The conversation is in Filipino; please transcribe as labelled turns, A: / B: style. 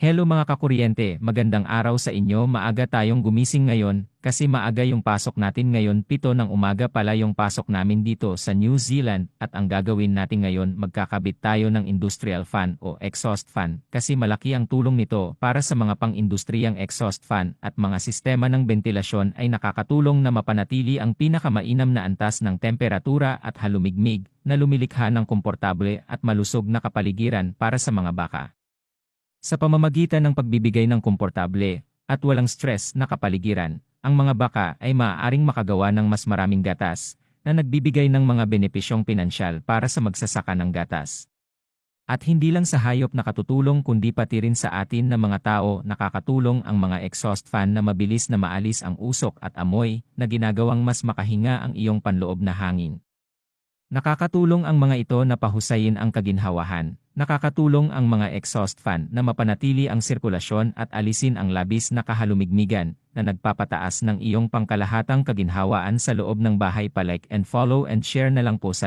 A: Hello mga kakuryente, magandang araw sa inyo. Maaga tayong gumising ngayon, kasi maaga yung pasok natin ngayon. 7 ng umaga pala yung pasok namin dito sa New Zealand, at ang gagawin natin ngayon, magkakabit tayo ng industrial fan o exhaust fan, kasi malaki ang tulong nito para sa mga pang-industriyang exhaust fan at mga sistema ng bentilasyon ay nakakatulong na mapanatili ang pinakamainam na antas ng temperatura at halumigmig, na lumilikha ng komportable at malusog na kapaligiran para sa mga baka. Sa pamamagitan ng pagbibigay ng komportable at walang stress na kapaligiran, ang mga baka ay maaaring makagawa ng mas maraming gatas na nagbibigay ng mga benepisyong pinansyal para sa magsasaka ng gatas. At hindi lang sa hayop nakatutulong kundi pati rin sa atin na mga tao nakakatulong ang mga exhaust fan na mabilis na maalis ang usok at amoy na ginagawang mas makahinga ang iyong panloob na hangin. Nakakatulong ang mga ito na pahusayin ang kaginhawahan. Nakakatulong ang mga exhaust fan na mapanatili ang sirkulasyon at alisin ang labis na kahalumigmigan na nagpapataas ng iyong pangkalahatang kaginhawaan sa loob ng bahay. Pa-like and follow and share na lang po sa